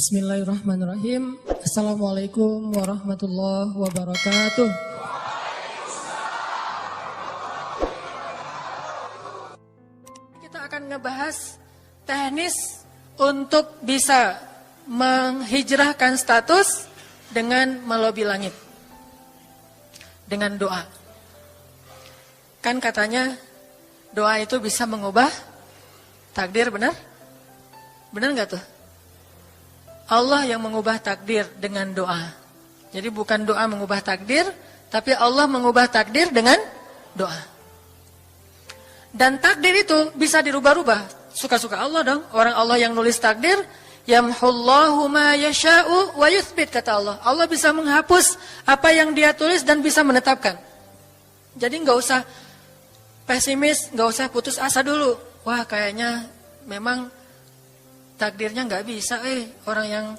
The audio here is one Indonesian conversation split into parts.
Bismillahirrahmanirrahim. Assalamualaikum warahmatullahi wabarakatuh. Kita akan ngebahas teknis untuk bisa menghijrahkan status dengan melobi langit. Dengan doa. Kan katanya doa itu bisa mengubah takdir, benar? Benar nggak tuh? Allah yang mengubah takdir dengan doa. Jadi bukan doa mengubah takdir, tapi Allah mengubah takdir dengan doa. Dan takdir itu bisa dirubah-rubah. Suka-suka Allah dong. Orang Allah yang nulis takdir, yamhullahu ma yasha'u wa yuthbit, kata Allah. Allah bisa menghapus apa yang Dia tulis dan bisa menetapkan. Jadi nggak usah pesimis, nggak usah putus asa dulu. Wah, kayaknya memang takdirnya nggak bisa, orang yang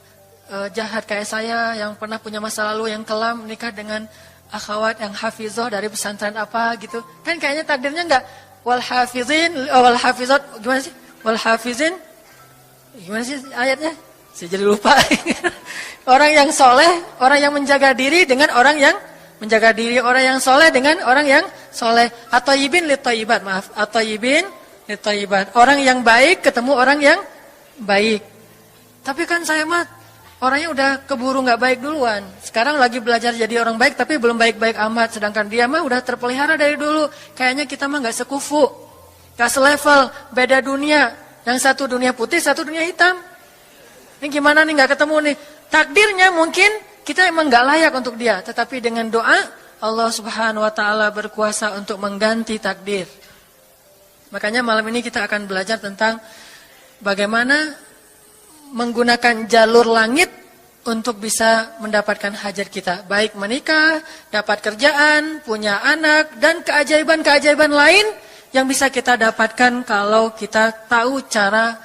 jahat kayak saya, yang pernah punya masa lalu yang kelam, nikah dengan akhwat yang hafizoh dari pesantren apa gitu. Kan kayaknya takdirnya nggak. Wal hafizin, wal hafizat, gimana sih? Wal hafizin, gimana sih ayatnya? Saya jadi lupa. Orang yang soleh, orang yang menjaga diri dengan orang yang menjaga diri, orang yang soleh dengan orang yang soleh. At-thayyibin lit-thayyibat, maaf. At-thayyibin lit-thayyibat. Orang yang baik ketemu orang yang baik. Tapi kan saya mah orangnya udah keburu nggak baik duluan. Sekarang lagi belajar jadi orang baik tapi belum baik-baik amat. Sedangkan dia mah udah terpelihara dari dulu. Kayaknya kita mah nggak sekufu, nggak selevel, beda dunia. Yang satu dunia putih, satu dunia hitam. Ini gimana nih nggak ketemu nih? Takdirnya mungkin kita emang nggak layak untuk dia. Tetapi dengan doa Allah Subhanahu Wa Taala berkuasa untuk mengganti takdir. Makanya malam ini kita akan belajar tentang bagaimana menggunakan jalur langit untuk bisa mendapatkan hajat kita. Baik menikah, dapat kerjaan, punya anak, dan keajaiban-keajaiban lain yang bisa kita dapatkan kalau kita tahu cara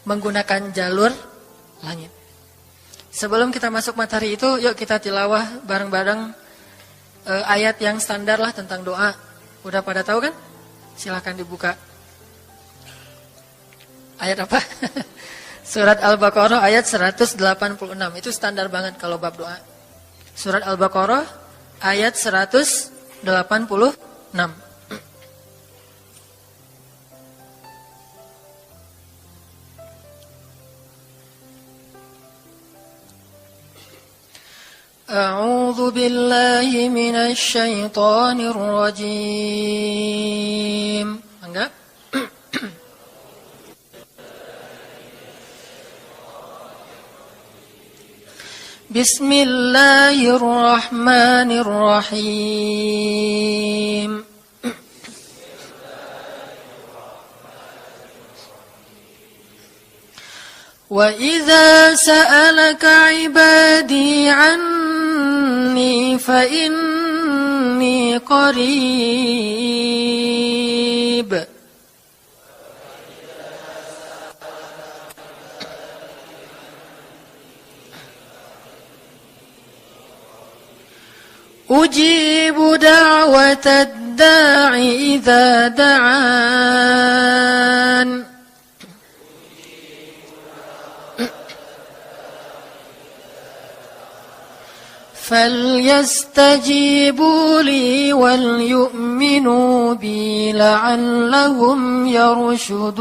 menggunakan jalur langit. Sebelum kita masuk materi itu, yuk kita tilawah bareng-bareng ayat yang standar lah tentang doa. Udah pada tahu kan? Silakan dibuka. Ayat apa? Surat Al-Baqarah ayat 186. Itu standar banget kalau bab doa. Surat Al-Baqarah ayat 186. A'udzu billahi minasy syaithanir rajim. Enggak? Bismillahirrahmanirrahim. Wa idza sa'alaka 'ibadi 'anni fa inni qarib. Ujibu da'watad da'i idza da'an. Falyastajibu li wal yu'minu bi la'allahum yarshudun.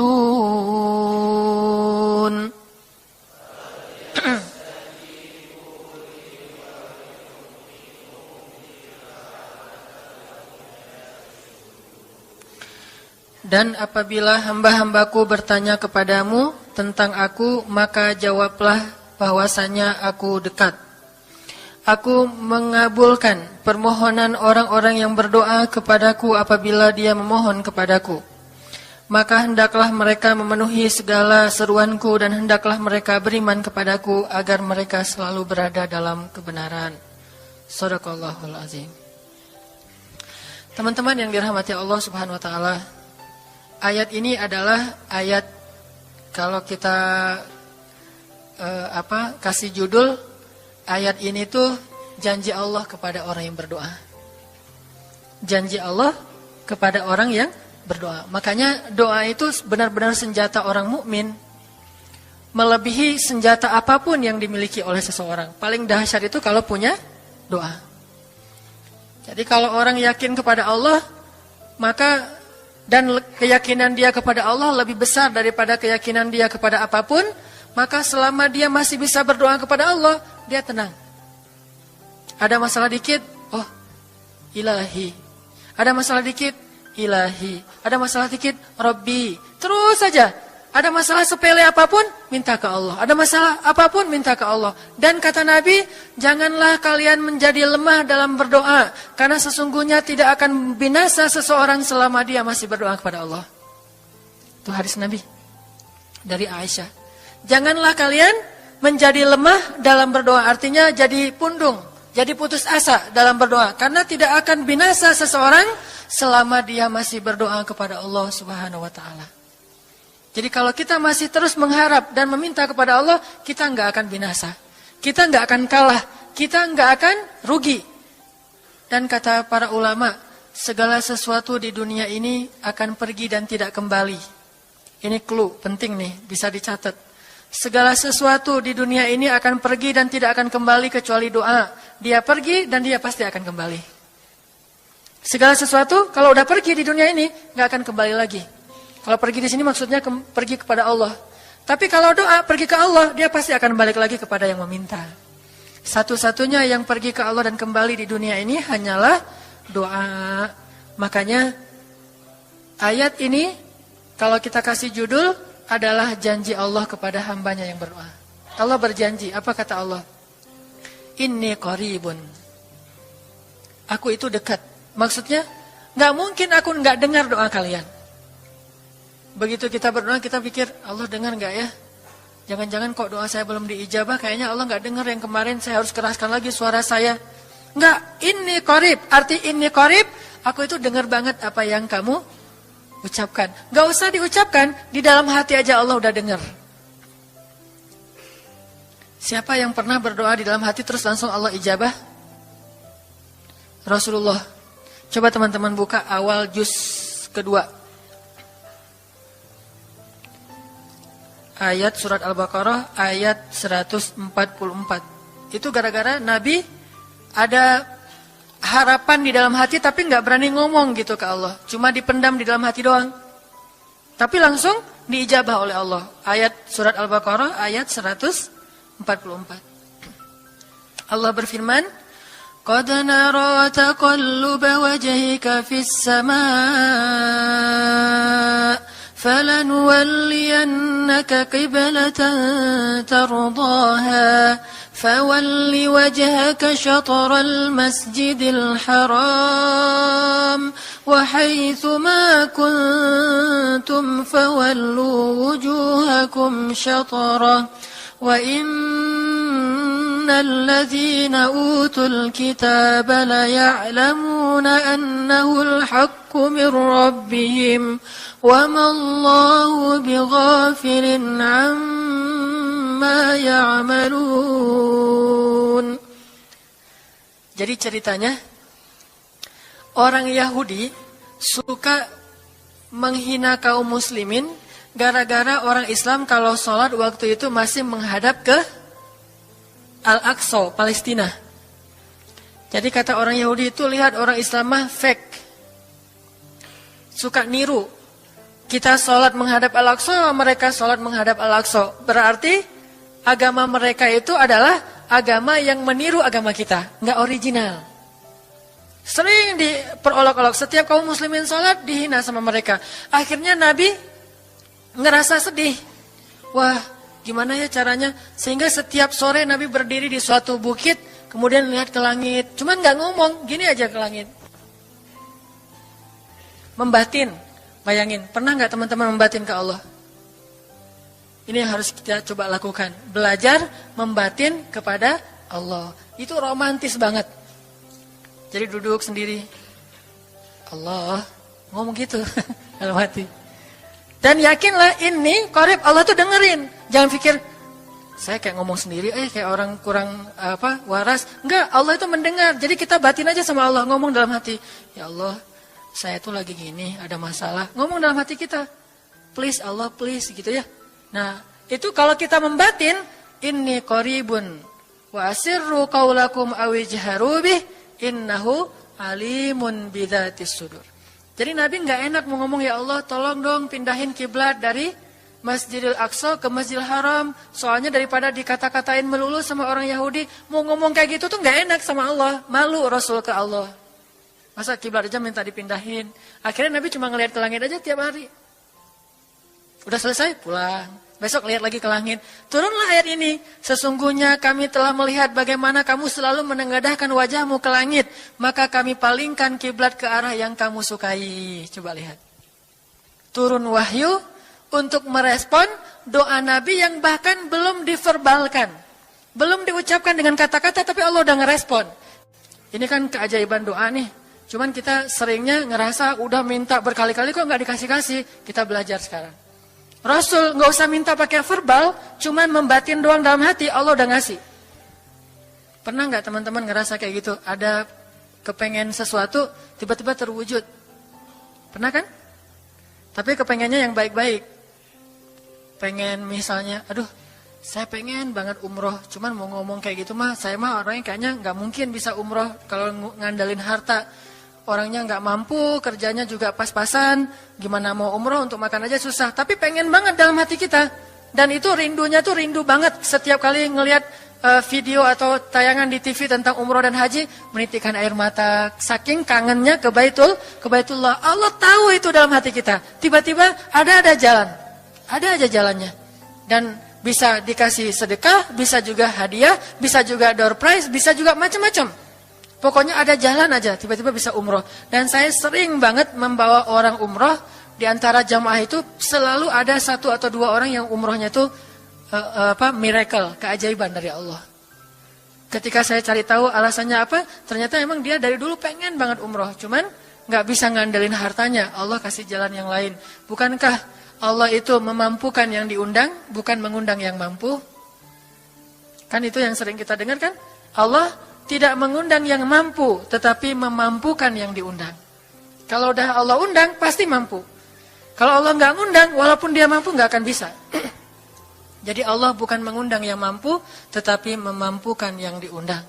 Dan apabila hamba-hambaku bertanya kepadamu tentang aku, maka jawablah bahwasanya aku dekat. Aku mengabulkan permohonan orang-orang yang berdoa kepadaku apabila dia memohon kepadaku. Maka hendaklah mereka memenuhi segala seruanku dan hendaklah mereka beriman kepadaku agar mereka selalu berada dalam kebenaran. Shadaqallahul azim. Teman-teman yang dirahmati Allah Subhanahu Wa Taala, ayat ini adalah ayat kalau kita kasih judul ayat ini tuh janji Allah kepada orang yang berdoa. Janji Allah kepada orang yang berdoa. Makanya doa itu benar-benar senjata orang mukmin. melebihi senjata apapun yang dimiliki oleh seseorang. Paling dahsyat itu kalau punya doa. Jadi kalau orang yakin kepada Allah, maka dan keyakinan dia kepada Allah lebih besar daripada keyakinan dia kepada apapun, maka selama dia masih bisa berdoa kepada Allah, dia tenang. Ada masalah dikit, oh ilahi. Ada masalah dikit, ilahi. Ada masalah dikit, Rabbi. Terus saja. Ada masalah sepele apapun, minta ke Allah. Ada masalah apapun, minta ke Allah. Dan kata Nabi, janganlah kalian menjadi lemah dalam berdoa. Karena sesungguhnya tidak akan binasa seseorang selama dia masih berdoa kepada Allah. Itu hadis Nabi. Dari Aisyah. Janganlah kalian menjadi lemah dalam berdoa. Artinya jadi pundung, jadi putus asa dalam berdoa. Karena tidak akan binasa seseorang selama dia masih berdoa kepada Allah Subhanahu wa ta'ala. Jadi kalau kita masih terus mengharap dan meminta kepada Allah, kita nggak akan binasa. Kita nggak akan kalah. Kita nggak akan rugi. Dan kata para ulama, segala sesuatu di dunia ini akan pergi dan tidak kembali. Ini clue penting nih, bisa dicatat. Segala sesuatu di dunia ini akan pergi dan tidak akan kembali kecuali doa. Dia pergi dan dia pasti akan kembali. Segala sesuatu kalau udah pergi di dunia ini nggak akan kembali lagi. Kalau pergi di sini maksudnya pergi kepada Allah. Tapi kalau doa pergi ke Allah, dia pasti akan balik lagi kepada yang meminta. Satu-satunya yang pergi ke Allah dan kembali di dunia ini hanyalah doa. Makanya ayat ini kalau kita kasih judul adalah janji Allah kepada hambanya yang berdoa. Allah berjanji, apa kata Allah? Inni qaribun. Aku itu dekat. Maksudnya nggak mungkin aku nggak dengar doa kalian. Begitu kita berdoa, kita pikir, Allah dengar nggak ya? Jangan-jangan kok doa saya belum diijabah, kayaknya Allah nggak dengar yang kemarin, saya harus keraskan lagi suara saya. Nggak, ini qarib. Arti ini qarib, aku itu dengar banget apa yang kamu ucapkan. Nggak usah diucapkan, di dalam hati aja Allah udah dengar. Siapa yang pernah berdoa di dalam hati terus langsung Allah ijabah? Rasulullah. Coba teman-teman buka awal juz kedua. Ayat surat Al-Baqarah ayat 144. Itu gara-gara Nabi ada harapan di dalam hati tapi nggak berani ngomong gitu ke Allah. Cuma dipendam di dalam hati doang. Tapi langsung diijabah oleh Allah. Ayat surat Al-Baqarah ayat 144. Allah berfirman, "Qad nara taqalluba wajhika fis samaa." فَلَنُوَلِّيَنَّكَ قِبْلَةً تَرْضَاهَا فَوَلِّ وَجْهَكَ شَطْرَ الْمَسْجِدِ الْحَرَامِ وَحَيْثُ مَا كُنْتُمْ فَوَلُّوا وُجُوهَكُمْ شَطْرَهُ وَإِنَّ الَّذِينَ أُوتُوا الْكِتَابَ لَيَعْلَمُونَ أَنَّهُ الْحَقُّ مِنْ رَبِّهِمْ وَمَا اللَّهُ بِغَافِلٍ عَمَّا يَعْمَلُونَ. Jadi ceritanya, orang Yahudi suka menghina kaum muslimin gara-gara orang Islam kalau sholat waktu itu masih menghadap ke Al-Aqsa, Palestina. Jadi kata orang Yahudi itu, lihat orang Islam mah fake. Suka niru. Kita sholat menghadap Al-Aqsa, mereka sholat menghadap Al-Aqsa. Berarti agama mereka itu adalah agama yang meniru agama kita. Nggak original. Sering diperolok-olok. Setiap kaum muslimin sholat dihina sama mereka. Akhirnya Nabi ngerasa sedih. Wah, gimana ya caranya? Sehingga setiap sore Nabi berdiri di suatu bukit, kemudian lihat ke langit. Cuman nggak ngomong, gini aja ke langit. Membatin. Bayangin, pernah nggak teman-teman membatin ke Allah? Ini yang harus kita coba lakukan. Belajar membatin kepada Allah. Itu romantis banget. Jadi duduk sendiri. Allah, ngomong gitu dalam hati. Dan yakinlah ini qarib, Allah tuh dengerin. Jangan pikir saya kayak ngomong sendiri, kayak orang kurang waras. Enggak, Allah itu mendengar. Jadi kita batin aja sama Allah, ngomong dalam hati. Ya Allah, saya tuh lagi gini, ada masalah. Ngomong dalam hati kita. Please Allah, please gitu ya. Nah, Itu kalau kita membatin, inni qaribun wa asirru qaulakum aw ijharu bih innahu alimun bidzatis sudur. Jadi Nabi nggak enak mau ngomong, ya Allah tolong dong pindahin kiblat dari Masjidil Aqsa ke Masjidil Haram. Soalnya daripada dikata-katain melulu sama orang Yahudi, mau ngomong kayak gitu tuh nggak enak sama Allah. Malu Rasul ke Allah. Masa kiblat aja minta dipindahin. Akhirnya Nabi cuma ngelihat ke langit aja tiap hari. Udah selesai pulang. Besok lihat lagi ke langit. Turunlah ayat ini. Sesungguhnya kami telah melihat bagaimana kamu selalu menengadahkan wajahmu ke langit. Maka kami palingkan kiblat ke arah yang kamu sukai. Coba lihat. Turun wahyu untuk merespon doa Nabi yang bahkan belum diverbalkan. Belum diucapkan dengan kata-kata tapi Allah udah ngerespon. Ini kan keajaiban doa nih. Cuman kita seringnya ngerasa udah minta berkali-kali kok nggak dikasih-kasih. Kita belajar sekarang. Rasul nggak usah minta pakai verbal, cuman membatin doang dalam hati, Allah udah ngasih. Pernah nggak teman-teman ngerasa kayak gitu? Ada kepengen sesuatu, tiba-tiba terwujud. Pernah kan? Tapi kepengennya yang baik-baik. Pengen misalnya, aduh, saya pengen banget umroh, cuman mau ngomong kayak gitu mah, saya mah orangnya kayaknya nggak mungkin bisa umroh kalau ngandalin harta. Orangnya nggak mampu, kerjanya juga pas-pasan, gimana mau umroh untuk makan aja susah. Tapi pengen banget dalam hati kita. Dan itu rindunya tuh rindu banget. Setiap kali ngelihat video atau tayangan di TV tentang umroh dan haji, menitikkan air mata. Saking kangennya ke Baitullah. Allah tahu itu dalam hati kita. Tiba-tiba ada jalan. Ada aja jalannya. Dan bisa dikasih sedekah, bisa juga hadiah, bisa juga door prize, bisa juga macam-macam. Pokoknya ada jalan aja, tiba-tiba bisa umroh. Dan saya sering banget membawa orang umroh. Di antara jamaah itu selalu ada 1 atau 2 orang yang umrohnya itu miracle, keajaiban dari Allah. Ketika saya cari tahu alasannya apa, ternyata emang dia dari dulu pengen banget umroh. Cuman nggak bisa ngandelin hartanya, Allah kasih jalan yang lain. Bukankah Allah itu memampukan yang diundang, bukan mengundang yang mampu? Kan itu yang sering kita dengar kan? Allah tidak mengundang yang mampu, tetapi memampukan yang diundang. Kalau udah Allah undang, pasti mampu. Kalau Allah nggak ngundang, walaupun dia mampu nggak akan bisa. Jadi Allah bukan mengundang yang mampu, tetapi memampukan yang diundang.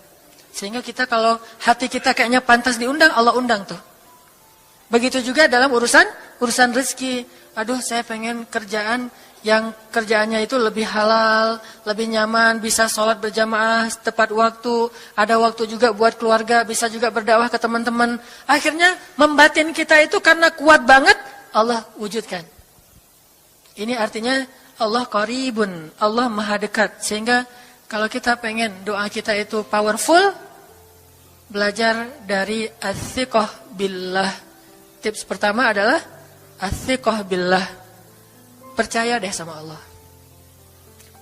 Sehingga kita kalau hati kita kayaknya pantas diundang, Allah undang tuh. Begitu juga dalam urusan rezeki. Aduh, saya pengen kerjaan yang kerjaannya itu lebih halal, lebih nyaman, bisa sholat berjamaah tepat waktu, ada waktu juga buat keluarga, bisa juga berdakwah ke teman-teman. Akhirnya membatin kita itu karena kuat banget, Allah wujudkan. Ini artinya Allah qaribun, Allah maha dekat. Sehingga kalau kita pengen doa kita itu powerful, belajar dari as-siqah billah. Tips pertama adalah as-siqah billah. Percaya deh sama Allah.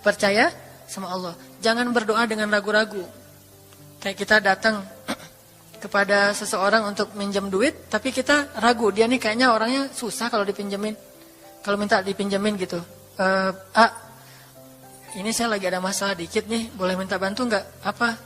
Percaya sama Allah. Jangan berdoa dengan ragu-ragu. Kayak kita datang kepada seseorang untuk minjem duit, tapi kita ragu. Dia nih kayaknya orangnya susah kalau dipinjemin. Kalau minta dipinjemin gitu. Ini saya lagi ada masalah dikit nih. Boleh minta bantu nggak? Apa?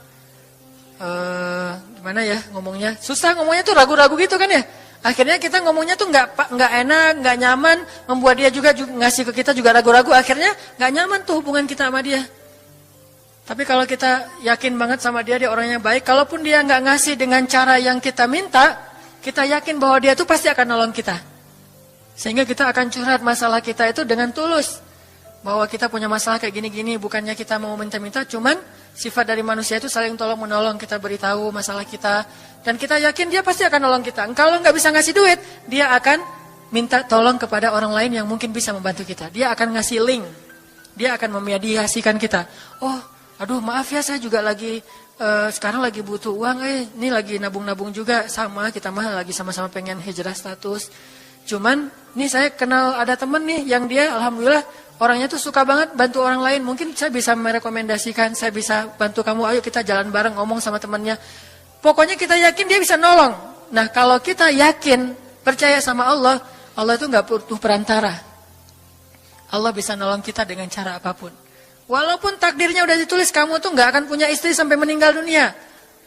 Gimana ya ngomongnya? Susah ngomongnya tuh ragu-ragu gitu kan ya? Akhirnya kita ngomongnya tuh nggak enak, nggak nyaman, membuat dia juga ngasih ke kita juga ragu-ragu. Akhirnya nggak nyaman tuh hubungan kita sama dia. Tapi kalau kita yakin banget sama dia orangnya baik, kalaupun dia nggak ngasih dengan cara yang kita minta, kita yakin bahwa dia tuh pasti akan nolong kita. Sehingga kita akan curhat masalah kita itu dengan tulus. Bahwa kita punya masalah kayak gini-gini, bukannya kita mau minta-minta, cuman sifat dari manusia itu saling tolong-menolong. Kita beritahu masalah kita, dan kita yakin dia pasti akan nolong kita. Kalau nggak bisa ngasih duit, dia akan minta tolong kepada orang lain yang mungkin bisa membantu kita. Dia akan ngasih link, dia akan memediasikan kita. Oh, aduh maaf ya, saya juga lagi sekarang lagi butuh uang. Ini lagi nabung-nabung juga, sama kita mah lagi sama-sama pengen hijrah status. Cuman, nih saya kenal ada temen nih yang dia alhamdulillah orangnya tuh suka banget bantu orang lain. Mungkin saya bisa merekomendasikan, saya bisa bantu kamu, ayo kita jalan bareng ngomong sama temannya. Pokoknya kita yakin dia bisa nolong. Nah kalau kita yakin, percaya sama Allah, Allah itu gak butuh perantara. Allah bisa nolong kita dengan cara apapun. Walaupun takdirnya udah ditulis, kamu tuh gak akan punya istri sampai meninggal dunia.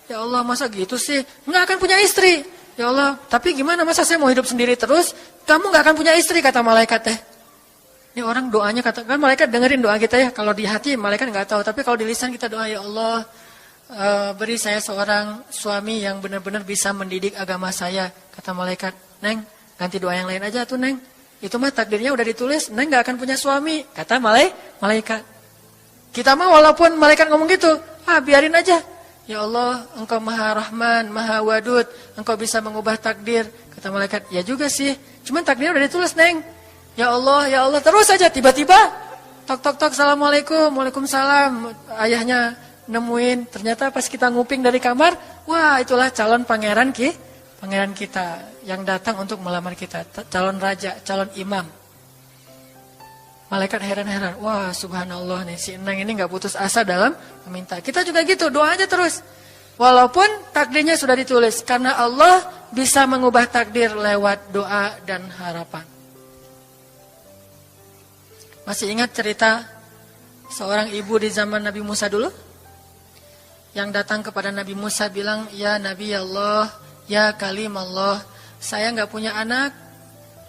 Ya Allah masa gitu sih, gak akan punya istri. Ya Allah, tapi gimana masa saya mau hidup sendiri terus? Kamu gak akan punya istri kata malaikat teh. Ini orang doanya katakan malaikat dengerin doa kita ya. Kalau di hati malaikat nggak tahu, tapi kalau di lisan kita doa, ya Allah, beri saya seorang suami yang benar-benar bisa mendidik agama saya. Kata malaikat, Neng, ganti doa yang lain aja tuh Neng. Itu mah takdirnya udah ditulis, Neng nggak akan punya suami. Kata malaikat. Kita mah walaupun malaikat ngomong gitu, biarin aja. Ya Allah, Engkau Maha Rahman, Maha Wadud, Engkau bisa mengubah takdir. Kata malaikat, ya juga sih, cuman takdirnya udah ditulis Neng. Ya Allah, terus aja tiba-tiba tok, Assalamualaikum, Waalaikumsalam. Ayahnya nemuin, ternyata pas kita nguping dari kamar, wah itulah calon pangeran kita yang datang untuk melamar kita, calon raja, calon imam. Malaikat heran-heran, wah subhanallah nih, si Neng ini gak putus asa dalam meminta. Kita juga gitu, doa aja terus. Walaupun takdirnya sudah ditulis, karena Allah bisa mengubah takdir lewat doa dan harapan. Masih ingat cerita seorang ibu di zaman Nabi Musa dulu? Yang datang kepada Nabi Musa bilang, ya Nabi Allah, ya Kalim Allah, saya gak punya anak,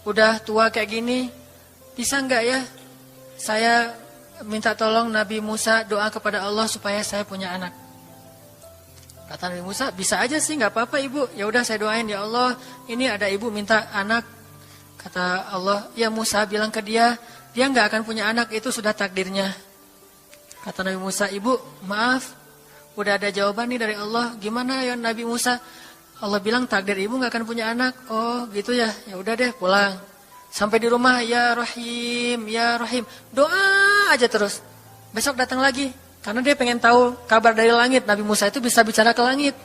udah tua kayak gini, bisa gak ya? Saya minta tolong Nabi Musa doa kepada Allah supaya saya punya anak. Kata Nabi Musa, bisa aja sih, gak apa-apa ibu. Ya udah saya doain, ya Allah, ini ada ibu minta anak. Kata Allah, ya Musa bilang ke dia gak akan punya anak, itu sudah takdirnya. Kata Nabi Musa, ibu maaf, udah ada jawaban nih dari Allah. Gimana ya Nabi Musa? Allah bilang takdir ibu gak akan punya anak. Oh gitu ya, ya udah deh pulang. Sampai di rumah, ya Rahim, ya Rahim. Doa aja terus. Besok datang lagi. Karena dia pengen tahu kabar dari langit. Nabi Musa itu bisa bicara ke langit.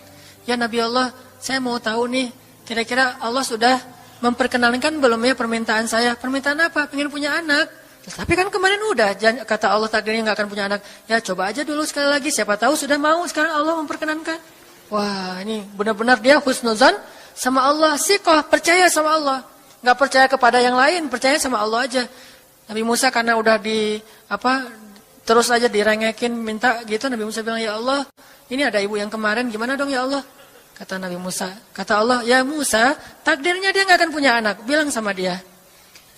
Ya Nabi Allah, saya mau tahu nih, kira-kira Allah sudah memperkenalkan belum ya permintaan saya? Permintaan apa? Pengen punya anak. Tapi kan kemarin udah, kata Allah takdirnya gak akan punya anak. Ya coba aja dulu sekali lagi, siapa tahu sudah mau. Sekarang Allah memperkenankan. Wah ini benar-benar dia husnuzan sama Allah. Siqah, percaya sama Allah. Gak percaya kepada yang lain, percaya sama Allah aja. Nabi Musa karena udah terus aja direngekin minta gitu. Nabi Musa bilang, ya Allah, ini ada ibu yang kemarin, gimana dong ya Allah? Kata Nabi Musa, kata Allah, ya Musa, takdirnya dia gak akan punya anak. Bilang sama dia,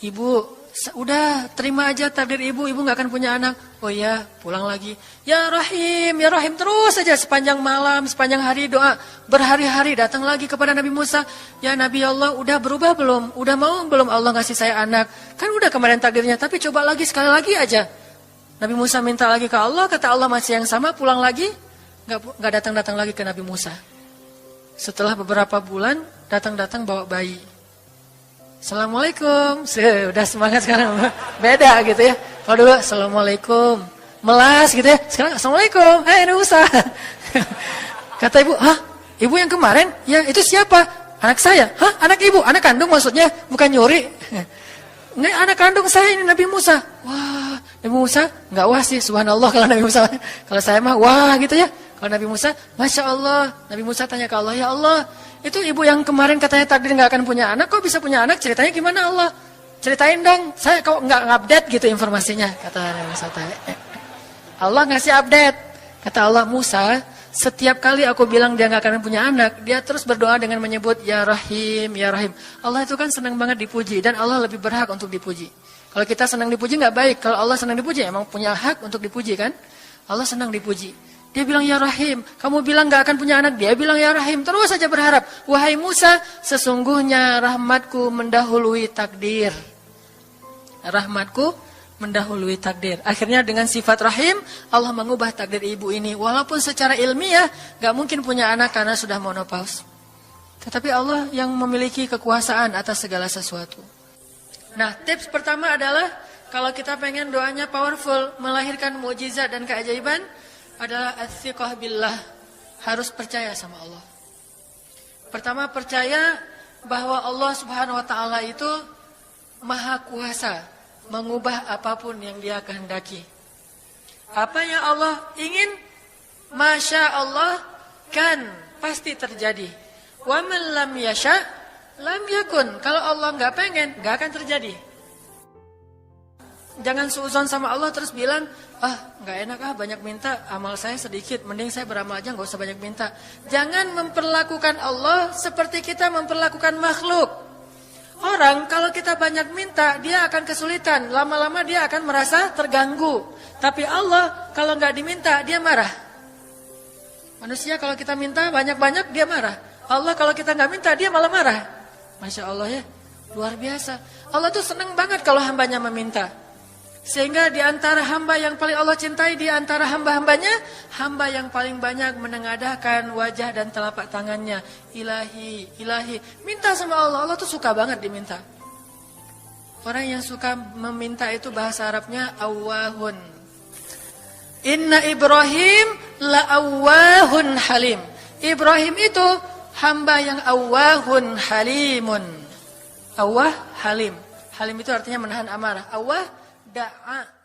ibu, udah terima aja takdir ibu gak akan punya anak. Oh ya, pulang lagi. Ya Rahim, terus aja sepanjang malam, sepanjang hari doa. Berhari-hari datang lagi kepada Nabi Musa. Ya Nabi Allah, udah berubah belum? Udah mau belum Allah ngasih saya anak? Kan udah kemarin takdirnya, tapi coba lagi, sekali lagi aja. Nabi Musa minta lagi ke Allah, kata Allah masih yang sama, pulang lagi. Gak datang-datang lagi ke Nabi Musa. Setelah beberapa bulan, datang-datang bawa bayi. Assalamualaikum. Sudah semangat sekarang. Beda gitu ya. Kalau dulu Assalamualaikum. Melas gitu ya. Sekarang Assalamualaikum. Hai Nabi Musa. Kata ibu, ibu yang kemarin? Ya itu siapa? Anak saya. Anak ibu? Anak kandung maksudnya? Bukan nyuri. Ini anak kandung saya ini Nabi Musa. Wah, Nabi Musa nggak wah sih, subhanallah kalau Nabi Musa. Kalau saya mah wah gitu ya. Kalau Nabi Musa, Masya Allah. Nabi Musa tanya ke Allah, ya Allah, itu ibu yang kemarin katanya takdir nggak akan punya anak, kok bisa punya anak? Ceritanya gimana Allah? Ceritain dong. Saya kok nggak update gitu informasinya, kata Nabi Musa. Allah ngasih update. Kata Allah, Musa, setiap kali aku bilang dia nggak akan punya anak, dia terus berdoa dengan menyebut Ya Rahim, Ya Rahim. Allah itu kan senang banget dipuji, dan Allah lebih berhak untuk dipuji. Kalau kita senang dipuji nggak baik. Kalau Allah senang dipuji, emang punya hak untuk dipuji kan? Allah senang dipuji. Dia bilang Ya Rahim, kamu bilang gak akan punya anak, dia bilang Ya Rahim, terus saja berharap. Wahai Musa, sesungguhnya rahmatku mendahului takdir. Rahmatku mendahului takdir. Akhirnya dengan sifat Rahim, Allah mengubah takdir ibu ini. Walaupun secara ilmiah gak mungkin punya anak karena sudah menopause. Tetapi Allah yang memiliki kekuasaan atas segala sesuatu. Nah, tips pertama adalah kalau kita pengen doanya powerful, melahirkan mukjizat dan keajaiban, adalah as-siqah billah, harus percaya sama Allah. Pertama, percaya bahwa Allah Subhanahu wa taala itu maha kuasa mengubah apapun yang Dia kehendaki. Apa yang Allah ingin, masya Allah kan pasti terjadi. Wa man lam yasha lam yakun. Kalau Allah nggak pengen, nggak akan terjadi. Jangan suudzon sama Allah terus bilang, nggak enak banyak minta, amal saya sedikit, mending saya beramal aja nggak usah banyak minta. Jangan memperlakukan Allah seperti kita memperlakukan makhluk. Orang kalau kita banyak minta, dia akan kesulitan. Lama-lama dia akan merasa terganggu. Tapi Allah kalau nggak diminta, dia marah. Manusia kalau kita minta banyak-banyak, dia marah. Allah kalau kita nggak minta, dia malah marah. Masya Allah ya, luar biasa. Allah tuh senang banget kalau hambanya meminta. Sehingga di antara hamba yang paling Allah cintai, di antara hamba-hambanya, hamba yang paling banyak menengadahkan wajah dan telapak tangannya. Ilahi, ilahi. Minta sama Allah, Allah tuh suka banget diminta. Orang yang suka meminta itu bahasa Arabnya awwahun. Inna Ibrahim la'awwahun halim. Ibrahim itu hamba yang awwahun halimun. Awwah, halim. Halim itu artinya menahan amarah. Awwah, da'a